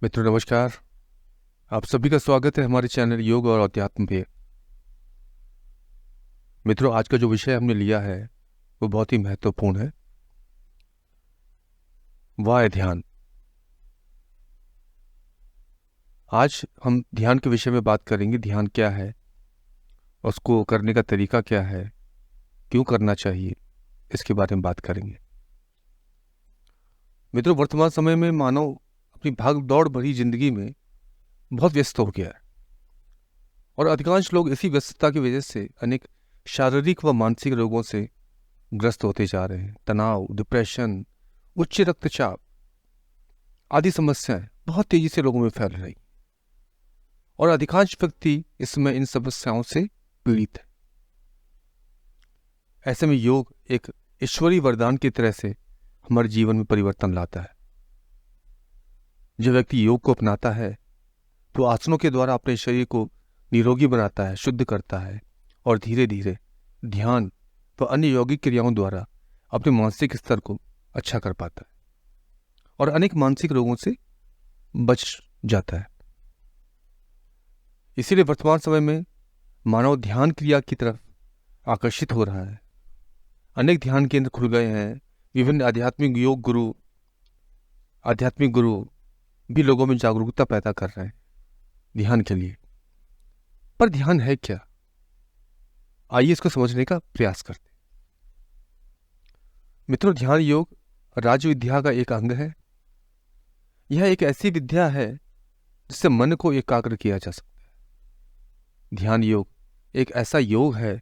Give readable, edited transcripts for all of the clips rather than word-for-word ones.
मित्रों नमस्कार। आप सभी का स्वागत है हमारे चैनल योग और अध्यात्म पे। मित्रों, आज का जो विषय हमने लिया है वो बहुत ही महत्वपूर्ण है। वह है ध्यान। आज हम ध्यान के विषय में बात करेंगे। ध्यान क्या है, उसको करने का तरीका क्या है, क्यों करना चाहिए, इसके बारे में बात करेंगे। मित्रों, वर्तमान समय में मानव अपनी भाग दौड़ भरी जिंदगी में बहुत व्यस्त हो गया है और अधिकांश लोग इसी व्यस्तता की वजह से अनेक शारीरिक व मानसिक रोगों से ग्रस्त होते जा रहे हैं। तनाव, डिप्रेशन, उच्च रक्तचाप आदि समस्याएं बहुत तेजी से लोगों में फैल रही और अधिकांश व्यक्ति इसमें इन समस्याओं से पीड़ित है। ऐसे में योग एक ईश्वरीय वरदान की तरह से हमारे जीवन में परिवर्तन लाता है। जो व्यक्ति योग को अपनाता है तो आसनों के द्वारा अपने शरीर को निरोगी बनाता है, शुद्ध करता है और धीरे धीरे ध्यान व अन्य यौगिक क्रियाओं द्वारा अपने मानसिक स्तर को अच्छा कर पाता है और अनेक मानसिक रोगों से बच जाता है। इसीलिए वर्तमान समय में मानव ध्यान क्रिया की तरफ आकर्षित हो रहा है। अनेक ध्यान केंद्र खुल गए हैं। विभिन्न आध्यात्मिक गुरु भी लोगों में जागरूकता पैदा कर रहे हैं ध्यान के लिए। पर ध्यान है क्या? आइए इसको समझने का प्रयास करते हैं। मित्रों, ध्यान योग राज विद्या का एक अंग है। यह एक ऐसी विद्या है जिससे मन को एकाग्र किया जा सकता है। ध्यान योग एक ऐसा योग है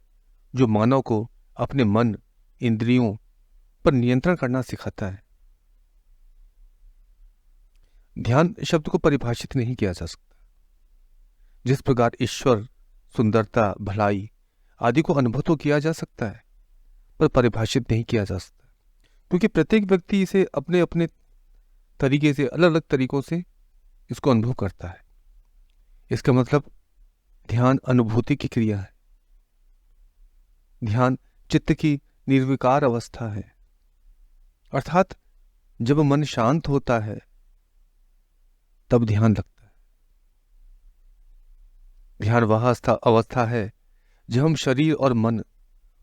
जो मानव को अपने मन, इंद्रियों पर नियंत्रण करना सिखाता है। ध्यान शब्द को परिभाषित नहीं किया जा सकता। जिस प्रकार ईश्वर, सुंदरता, भलाई आदि को अनुभव तो किया जा सकता है पर परिभाषित नहीं किया जा सकता, क्योंकि प्रत्येक व्यक्ति इसे अपने अपने तरीके से, अलग अलग तरीकों से इसको अनुभव करता है। इसका मतलब ध्यान अनुभूति की क्रिया है। ध्यान चित्त की निर्विकार अवस्था है, अर्थात जब मन शांत होता है तब ध्यान लगता है। ध्यान वह अवस्था है जब हम शरीर और मन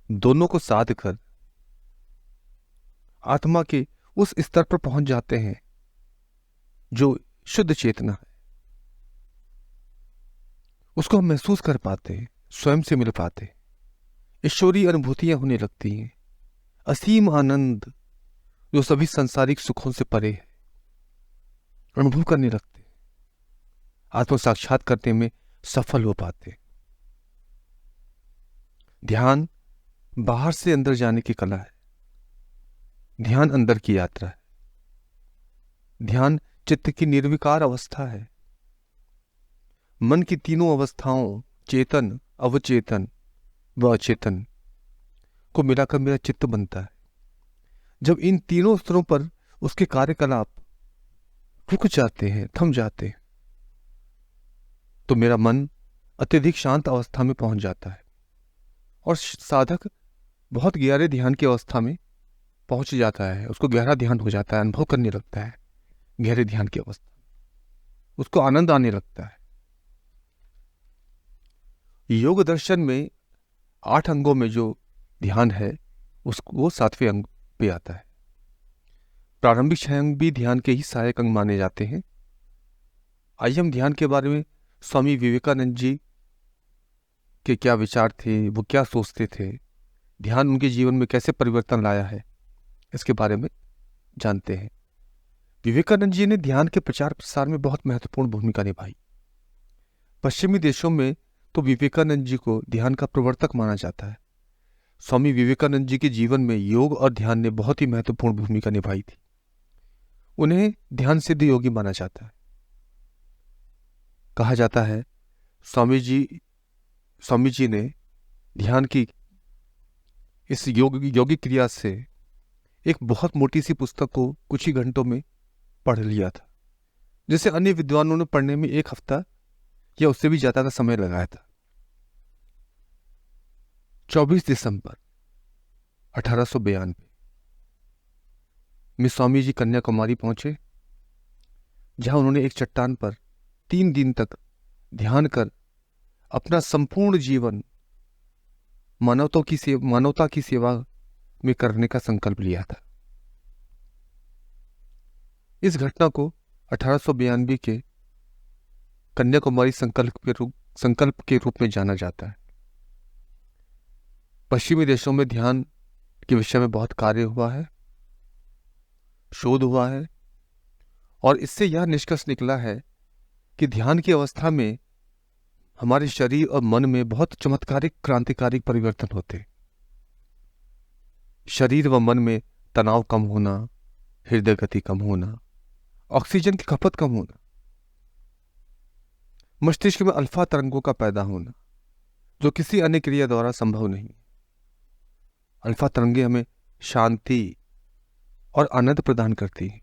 दोनों को साध कर आत्मा के उस स्तर पर पहुंच जाते हैं जो शुद्ध चेतना है। उसको हम महसूस कर पाते हैं, स्वयं से मिल पाते हैं। ईश्वरीय अनुभूतियां होने लगती हैं। असीम आनंद जो सभी सांसारिक सुखों से परे है, अनुभव करने लगते हैं। आत्म साक्षात करने में सफल हो पाते हैं। ध्यान बाहर से अंदर जाने की कला है। ध्यान अंदर की यात्रा है। ध्यान चित्त की निर्विकार अवस्था है। मन की तीनों अवस्थाओं, चेतन, अवचेतन व अचेतन को मिलाकर मेरा चित्त बनता है। जब इन तीनों स्तरों पर उसके कार्यकलाप रुक जाते हैं, थम जाते हैं, तो मेरा मन अत्यधिक शांत अवस्था में पहुंच जाता है और साधक बहुत गहरे ध्यान की अवस्था में पहुंच जाता है। उसको गहरा ध्यान हो जाता है, अनुभव करने लगता है गहरे ध्यान की अवस्था, उसको आनंद आने लगता है। योग दर्शन में 8 अंगों में जो ध्यान है उसको वो 7वें अंग पे आता है। प्रारंभिक 6 अंग भी ध्यान के ही सहायक अंग माने जाते हैं। आइए हम ध्यान के बारे में स्वामी विवेकानंद जी के क्या विचार थे, वो क्या सोचते थे, ध्यान उनके जीवन में कैसे परिवर्तन लाया है, इसके बारे में जानते हैं। विवेकानंद जी ने ध्यान के प्रचार प्रसार में बहुत महत्वपूर्ण भूमिका निभाई। पश्चिमी देशों में तो विवेकानंद जी को ध्यान का प्रवर्तक माना जाता है। स्वामी विवेकानंद जी के जीवन में योग और ध्यान ने बहुत ही महत्वपूर्ण भूमिका निभाई थी। उन्हें ध्यान सिद्ध योगी माना जाता है। कहा जाता है स्वामी जी ने ध्यान की इस योगिक क्रिया से एक बहुत मोटी सी पुस्तक को कुछ ही घंटों में पढ़ लिया था, जिसे अन्य विद्वानों ने पढ़ने में 1 हफ्ता या उससे भी ज्यादा का समय लगाया था। 24 दिसंबर 1892 में स्वामी जी कन्याकुमारी पहुंचे, जहां उन्होंने एक चट्टान पर 3 दिन तक ध्यान कर अपना संपूर्ण जीवन मानवता की सेवा में करने का संकल्प लिया था। इस घटना को 1892 के कन्याकुमारी संकल्प के रूप में जाना जाता है। पश्चिमी देशों में ध्यान के विषय में बहुत कार्य हुआ है, शोध हुआ है, और इससे यह निष्कर्ष निकला है कि ध्यान की अवस्था में हमारे शरीर और मन में बहुत चमत्कारिक क्रांतिकारी परिवर्तन होते हैं। शरीर व मन में तनाव कम होना, हृदय गति कम होना, ऑक्सीजन की खपत कम होना, मस्तिष्क में अल्फा तरंगों का पैदा होना, जो किसी अन्य क्रिया द्वारा संभव नहीं। अल्फा तरंगे हमें शांति और आनंद प्रदान करती है।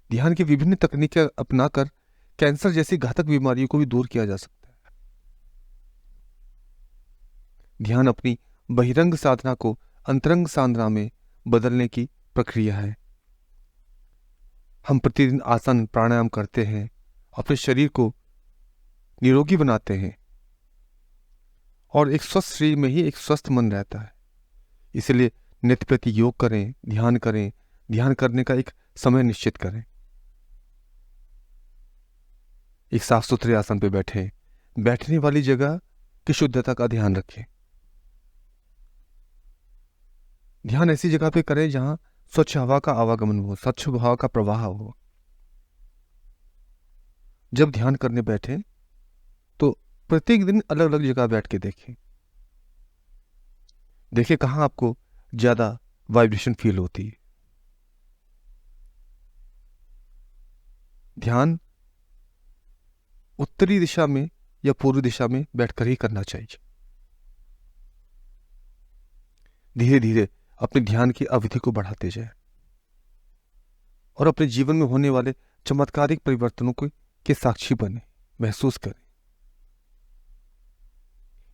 ध्यान की विभिन्न तकनीकें अपनाकर कैंसर जैसी घातक बीमारियों को भी दूर किया जा सकता है। ध्यान अपनी बहिरंग साधना को अंतरंग साधना में बदलने की प्रक्रिया है। हम प्रतिदिन आसन प्राणायाम करते हैं, अपने शरीर को निरोगी बनाते हैं, और एक स्वस्थ शरीर में ही एक स्वस्थ मन रहता है। इसलिए नित्य प्रति योग करें, ध्यान करें, ध्यान करने का एक समय निश्चित करें। एक साफ सुथरे आसन पर बैठें, बैठने वाली जगह की शुद्धता का ध्यान रखें। ध्यान ऐसी जगह पे करें जहां स्वच्छ हवा का आवागमन हो, स्वच्छ हवा का प्रवाह हो। जब ध्यान करने बैठें तो प्रत्येक दिन अलग अलग जगह बैठ के देखें कहां आपको ज्यादा वाइब्रेशन फील होती है। ध्यान उत्तरी दिशा में या पूर्वी दिशा में बैठकर ही करना चाहिए। धीरे धीरे अपने ध्यान की अवधि को बढ़ाते जाएं और अपने जीवन में होने वाले चमत्कारिक परिवर्तनों के साक्षी बने, महसूस करें।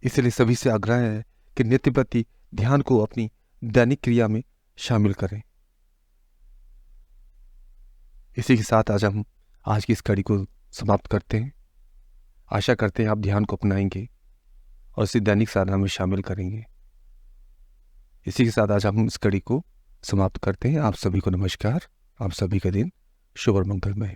इसलिए सभी से आग्रह है कि नित्य प्रति ध्यान को अपनी दैनिक क्रिया में शामिल करें। इसी के साथ हम आज की इस कड़ी को समाप्त करते हैं। आशा करते हैं आप ध्यान को अपनाएंगे और इसे दैनिक साधना में शामिल करेंगे। इसी के साथ आज हम इस कड़ी को समाप्त करते हैं। आप सभी को नमस्कार। आप सभी का दिन शुभ और मंगलमय।